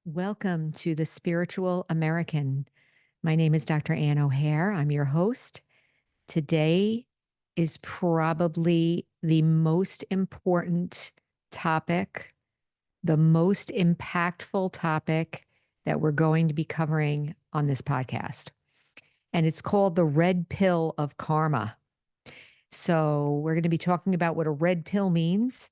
Welcome to the Spiritual American. My name is Dr. Ann O'Hare. I'm your host. Today is probably the most important topic, the most impactful topic that we're going to be covering on this podcast. And it's called the red pill of karma. So, we're going to be talking about what a red pill means.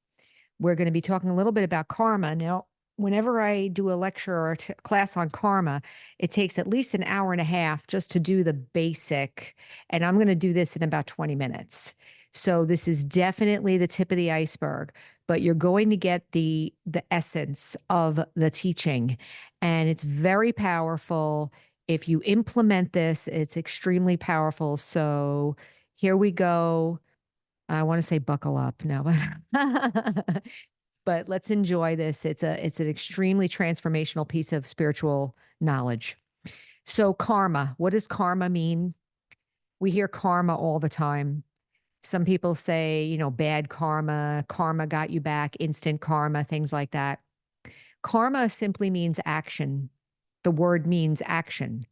We're going to be talking a little bit about karma. Now, whenever I do a lecture or a class on karma, it takes at least an hour and a half just to do the basic. And I'm going to do this in about 20 minutes. So this is definitely the tip of the iceberg, but you're going to get the essence of the teaching. And it's very powerful. If you implement this, it's extremely powerful. So here we go. I want to say buckle up. No, but let's enjoy this. It's an extremely transformational piece of spiritual knowledge. So karma, what does karma mean? We hear karma all the time. Some people say, bad karma, karma got you back, instant karma, things like that. Karma simply means action. The word means action.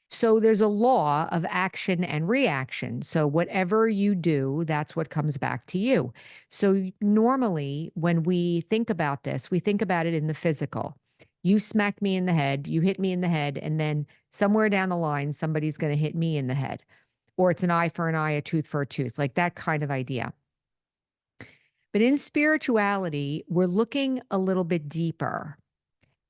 So there's a law of action and reaction. So whatever you do, that's what comes back to you. So normally when we think about this, we think about it in the physical. You smacked me in the head, you hit me in the head, and then somewhere down the line, somebody's going to hit me in the head. Or it's an eye for an eye, a tooth for a tooth, like that kind of idea. But in spirituality, we're looking a little bit deeper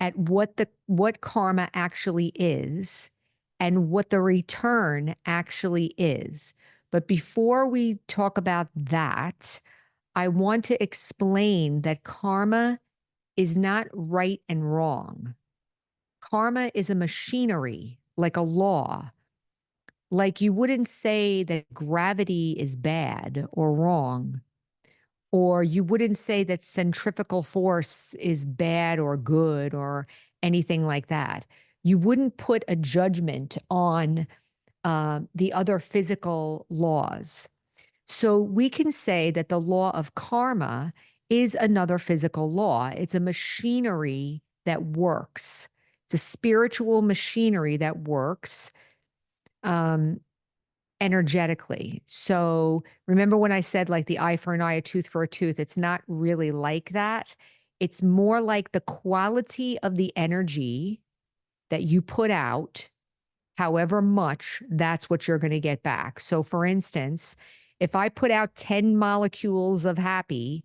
at what karma actually is and what the return actually is. But before we talk about that, I want to explain that karma is not right and wrong. Karma is a machinery, like a law. Like you wouldn't say that gravity is bad or wrong, or you wouldn't say that centrifugal force is bad or good or anything like that. You wouldn't put a judgment on the other physical laws. So we can say that the law of karma is another physical law. It's a machinery that works. It's a spiritual machinery that works. Energetically. So remember when I said like the eye for an eye, a tooth for a tooth? It's not really like that. It's more like the quality of the energy that you put out, however much, that's what you're going to get back. So for instance, if I put out 10 molecules of happy,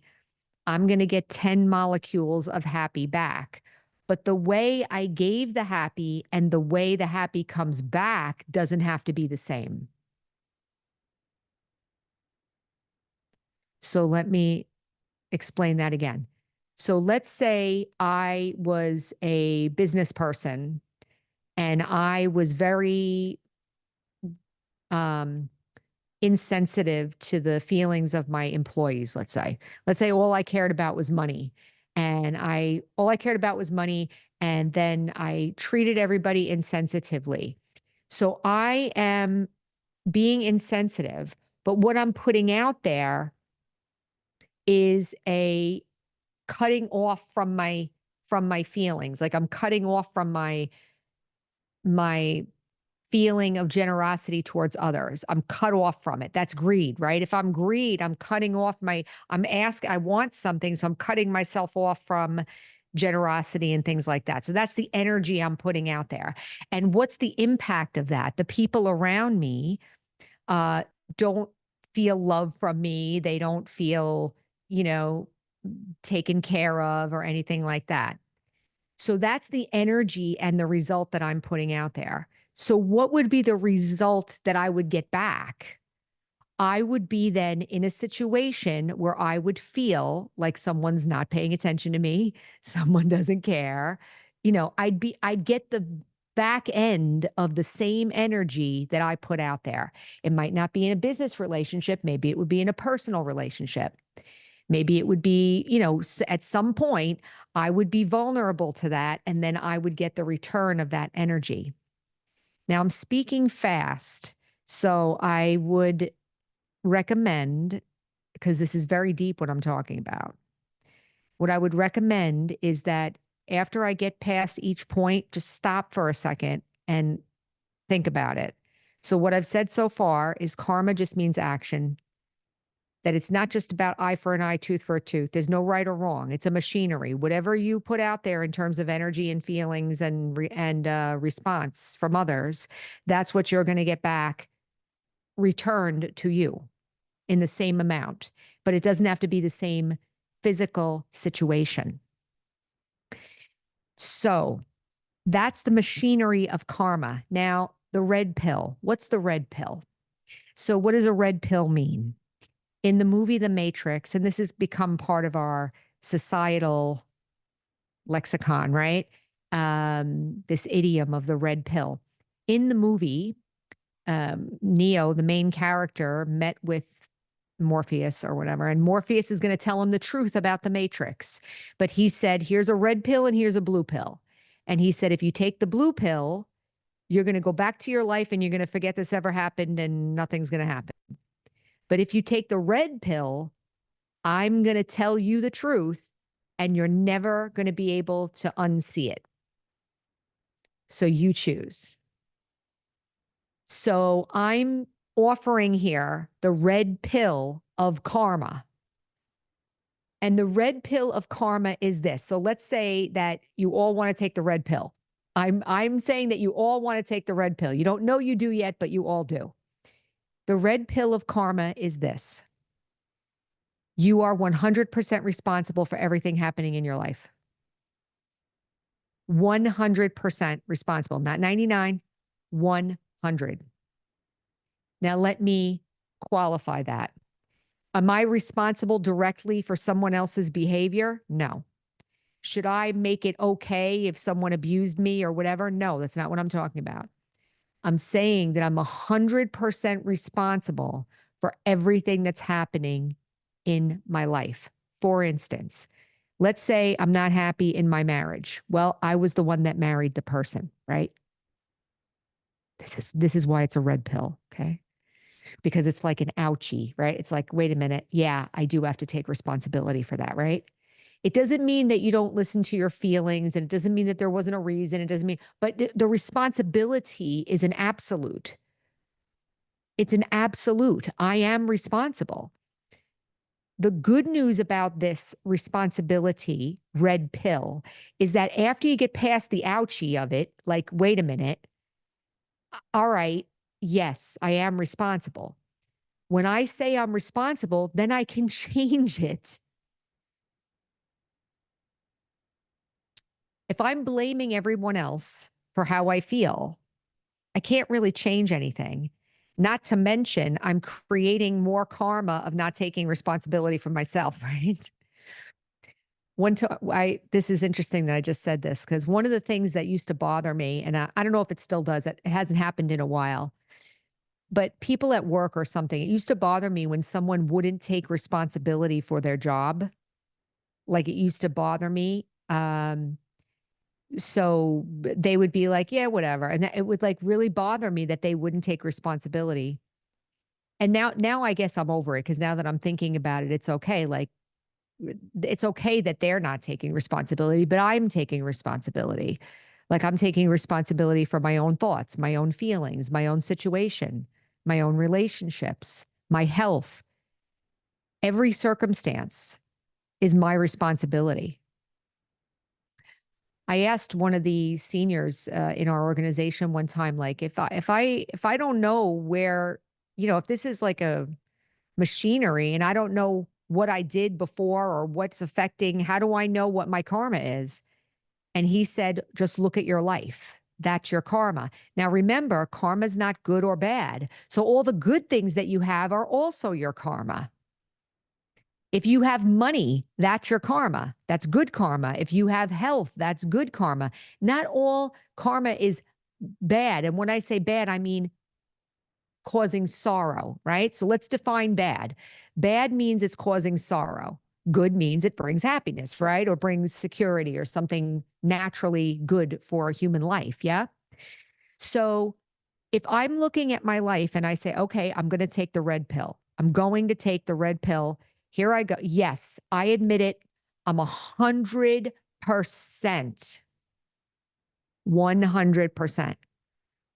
I'm going to get 10 molecules of happy back. But the way I gave the happy and the way the happy comes back doesn't have to be the same. So let me explain that again. So let's say I was a business person and I was very um, insensitive to the feelings of my employees, let's say. Let's say all I cared about was money. And all I cared about was money. And then I treated everybody insensitively. So I am being insensitive, but what I'm putting out there is a cutting off from my feelings. Like I'm cutting off from my feeling of generosity towards others. I'm cut off from it. That's greed, right? If I'm greed, I'm cutting off I want something, so I'm cutting myself off from generosity and things like that. So that's the energy I'm putting out there. And what's the impact of that? The people around me uh don't feel love from me. They don't feel, you know, taken care of or anything like that. So that's the energy and the result that I'm putting out there. So, what would be the result that I would get back? I would be then in a situation where I would feel like someone's not paying attention to me, someone doesn't care. I'd get the back end of the same energy that I put out there. It might not be in a business relationship, maybe it would be in a personal relationship. Maybe it would be, at some point, I would be vulnerable to that, and then I would get the return of that energy. Now, I'm speaking fast, so I would recommend, because this is very deep what I'm talking about, what I would recommend is that After I get past each point, just stop for a second and think about it. So what I've said so far is karma just means action, that it's not just about eye for an eye, tooth for a tooth. There's no right or wrong. It's a machinery. Whatever you put out there in terms of energy and feelings and response from others, that's what you're going to get back returned to you in the same amount. But it doesn't have to be the same physical situation. So that's the machinery of karma. Now, the red pill. What's the red pill? So what does a red pill mean? In the movie The Matrix, and this has become part of our societal lexicon, right? This idiom of the red pill. In the movie, Neo, the main character, met with Morpheus or whatever, and Morpheus is going to tell him the truth about the Matrix. But he said, here's a red pill and here's a blue pill. And he said, if you take the blue pill, you're going to go back to your life and you're going to forget this ever happened and nothing's going to happen. But if you take the red pill, I'm going to tell you the truth and you're never going to be able to unsee it. So you choose. So I'm offering here the red pill of karma. And the red pill of karma is this. So let's say that you all want to take the red pill. I'm saying that you all want to take the red pill. You don't know you do yet, but you all do. The red pill of karma is this. You are 100% responsible for everything happening in your life. 100% responsible, not 99, 100. Now let me qualify that. Am I responsible directly for someone else's behavior? No. Should I make it okay if someone abused me or whatever? No, that's not what I'm talking about. I'm saying that I'm 100% responsible for everything that's happening in my life. For instance, let's say I'm not happy in my marriage. Well, I was the one that married the person, right? This is why it's a red pill, okay? Because it's like an ouchie, right? It's like, wait a minute. Yeah, I do have to take responsibility for that, right? It doesn't mean that you don't listen to your feelings, and it doesn't mean that there wasn't a reason. It doesn't mean, but the responsibility is an absolute. It's an absolute. I am responsible. The good news about this responsibility, red pill, is that after you get past the ouchie of it, like, wait a minute, all right, yes, I am responsible. When I say I'm responsible, then I can change it. If I'm blaming everyone else for how I feel, I can't really change anything. Not to mention, I'm creating more karma of not taking responsibility for myself, right? This is interesting that I just said this, because one of the things that used to bother me, and I don't know if it still does, it hasn't happened in a while, but people at work or something, it used to bother me when someone wouldn't take responsibility for their job. Like it used to bother me. So they would be like, yeah, whatever. And it would like really bother me that they wouldn't take responsibility. And now I guess I'm over it, because now that I'm thinking about it, it's okay. Like it's okay that they're not taking responsibility, but I'm taking responsibility. Like I'm taking responsibility for my own thoughts, my own feelings, my own situation, my own relationships, my health. Every circumstance is my responsibility. I asked one of the seniors in our organization one time, like, if I don't know where, if this is like a machinery and I don't know what I did before or what's affecting, how do I know what my karma is? And he said, just look at your life. That's your karma. Now, remember, karma is not good or bad. So all the good things that you have are also your karma. If you have money, that's your karma. That's good karma. If you have health, that's good karma. Not all karma is bad. And when I say bad, I mean causing sorrow, right? So let's define bad. Bad means it's causing sorrow. Good means it brings happiness, right? Or brings security or something naturally good for human life. Yeah. So if I'm looking at my life and I say, okay, I'm going to take the red pill. I'm going to take the red pill. Here I go. Yes, I admit it. I'm 100% 100%.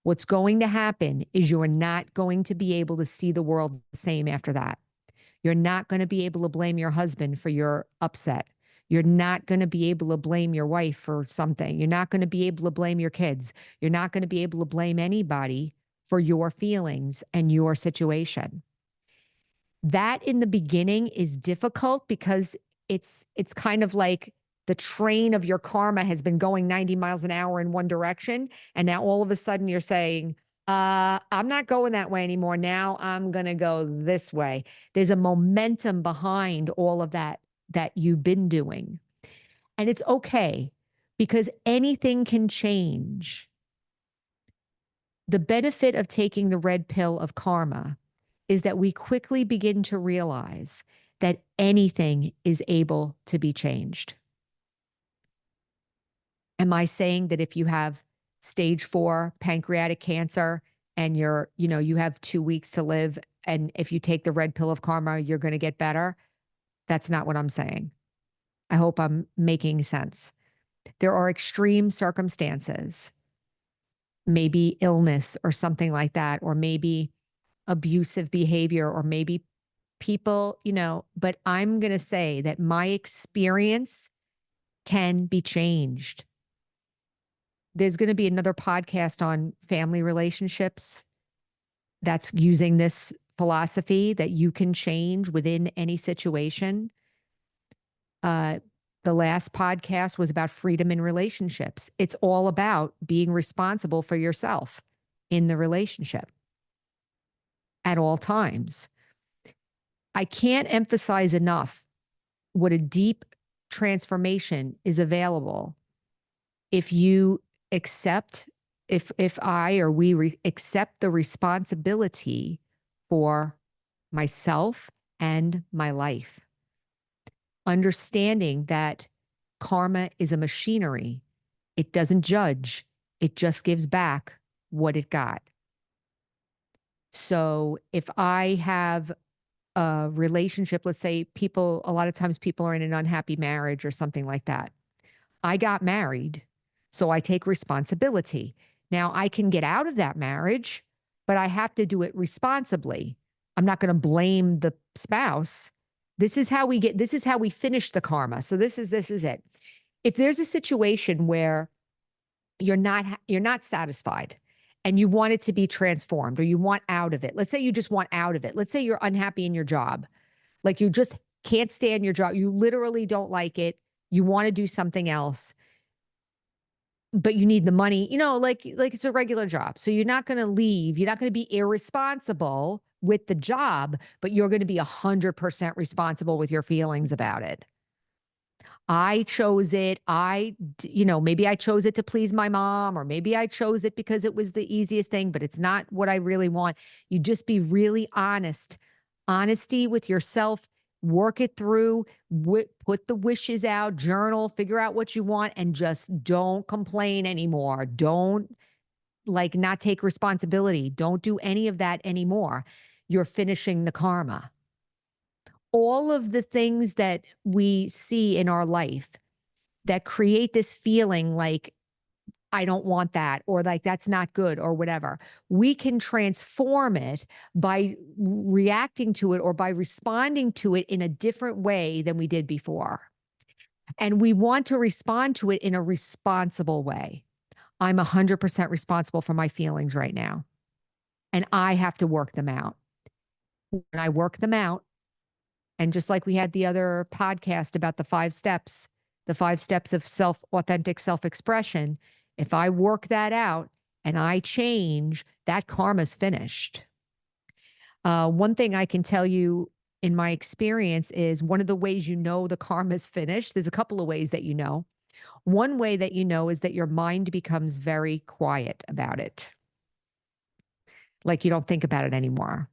What's going to happen is you're not going to be able to see the world the same after that. You're not going to be able to blame your husband for your upset. You're not going to be able to blame your wife for something. You're not going to be able to blame your kids. You're not going to be able to blame anybody for your feelings and your situation. That in the beginning is difficult because it's kind of like the train of your karma has been going 90 miles an hour in one direction. And now all of a sudden you're saying, I'm not going that way anymore. Now I'm going to go this way. There's a momentum behind all of that you've been doing. And it's okay because anything can change. The benefit of taking the red pill of karma is that we quickly begin to realize that anything is able to be changed. Am I saying that if you have stage 4 pancreatic cancer and you have 2 weeks to live, and if you take the red pill of karma, you're going to get better? That's not what I'm saying. I hope I'm making sense. There are extreme circumstances, maybe illness or something like that, or maybe abusive behavior, or maybe people, but I'm going to say that my experience can be changed. There's going to be another podcast on family relationships that's using this philosophy that you can change within any situation. The last podcast was about freedom in relationships. It's all about being responsible for yourself in the relationship at all times. I can't emphasize enough what a deep transformation is available if you accept, if I or we accept the responsibility for myself and my life. Understanding that karma is a machinery. It doesn't judge. It just gives back what it got. So if I have a relationship, let's say a lot of times people are in an unhappy marriage or something like that. I got married, so I take responsibility. Now I can get out of that marriage, but I have to do it responsibly. I'm not going to blame the spouse. This is how we finish the karma. So this is it. If there's a situation where you're not satisfied and you want it to be transformed, or you want out of it. Let's say you just want out of it. Let's say you're unhappy in your job. Like you just can't stand your job. You literally don't like it. You want to do something else, but you need the money, like it's a regular job. So you're not going to leave. You're not going to be irresponsible with the job, but you're going to be 100% responsible with your feelings about it. I chose it. Maybe I chose it to please my mom, or maybe I chose it because it was the easiest thing, but it's not what I really want. You just be really honest. Honesty with yourself, work it through, put the wishes out, journal, figure out what you want, and just don't complain anymore. Don't not take responsibility. Don't do any of that anymore. You're finishing the karma. All of the things that we see in our life that create this feeling like, I don't want that, or like that's not good, or whatever, we can transform it by reacting to it or by responding to it in a different way than we did before. And we want to respond to it in a responsible way. I'm 100% responsible for my feelings right now, and I have to work them out. When I work them out, and just like we had the other podcast about the 5 steps of authentic self-expression, if I work that out and I change, that karma's finished. One thing I can tell you in my experience is one of the ways the karma's finished. There's a couple of ways that you know. One way that you know is that your mind becomes very quiet about it. Like you don't think about it anymore.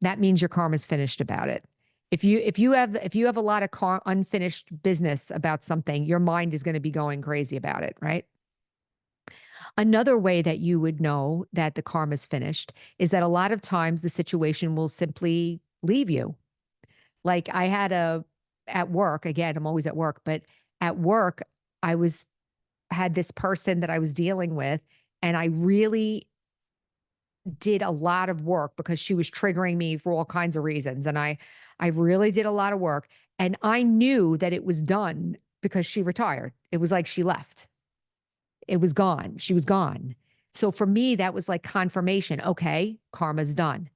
That means your karma's finished about it. If you have a lot of unfinished business about something, your mind is going to be going crazy about it, right? Another way that you would know that the karma's finished is that a lot of times the situation will simply leave you. Like I had at work, again, I'm always at work, but at work, I was had this person that I was dealing with, and I really did a lot of work because she was triggering me for all kinds of reasons, and I really did a lot of work, and I knew that it was done because she retired. It was like she left. It was gone. She was gone. So for me, that was like confirmation. Okay, karma's done.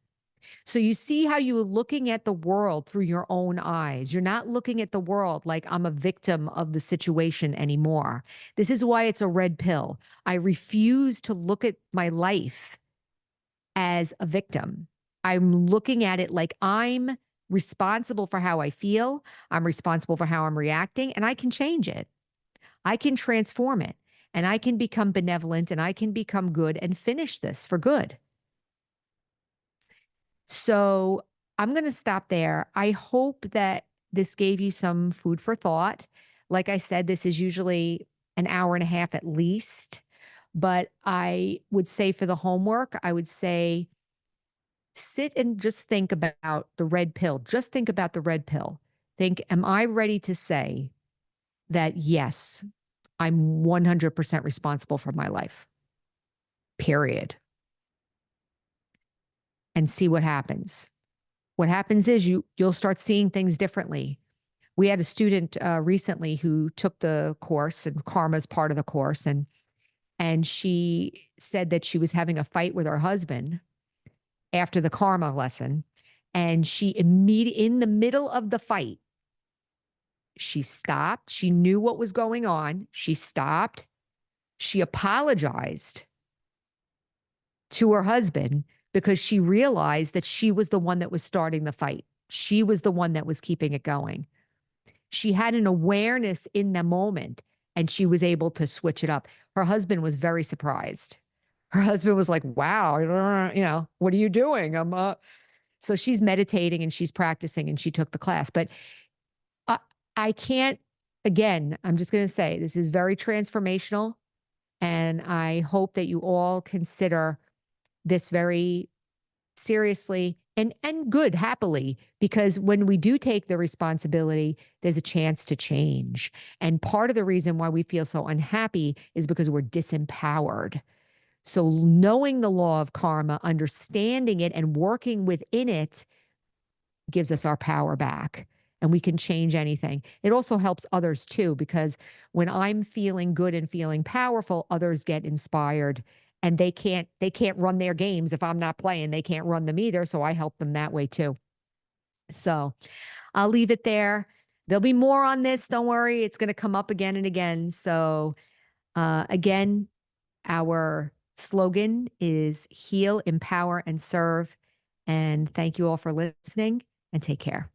So you see how you're looking at the world through your own eyes. You're not looking at the world like I'm a victim of the situation anymore. This is why it's a red pill. I refuse to look at my life as a victim. I'm looking at it like I'm responsible for how I feel. I'm responsible for how I'm reacting, and I can change it. I can transform it, and I can become benevolent, and I can become good and finish this for good. So I'm going to stop there. I hope that this gave you some food for thought. Like I said, this is usually an hour and a half at least. But I would say for the homework, I would say sit and just think about the red pill. Just think about the red pill. Think, am I ready to say that, yes, I'm 100% responsible for my life, period, and see what happens. What happens is you'll start seeing things differently. We had a student recently who took the course, and karma is part of the course, and she said that she was having a fight with her husband after the karma lesson, and she immediately in the middle of the fight, she stopped. She knew what was going on. She stopped. She apologized to her husband because she realized that she was the one that was starting the fight. She was the one that was keeping it going. She had an awareness in the moment, and she was able to switch it up. Her husband was very surprised. Her husband was like, wow, what are you doing? So she's meditating and she's practicing, and she took the class. But I, I can't, again, I'm just going to say this is very transformational. And I hope that you all consider this very seriously and good, happily, because when we do take the responsibility, there's a chance to change. And part of the reason why we feel so unhappy is because we're disempowered. So knowing the law of karma, understanding it and working within it gives us our power back, and we can change anything. It also helps others too, because when I'm feeling good and feeling powerful, others get inspired, and they can't run their games if I'm not playing. They can't run them either, so I help them that way too. So I'll leave it there. There'll be more on this. Don't worry. It's going to come up again and again. So again, our slogan is heal, empower, and serve. And thank you all for listening, and take care.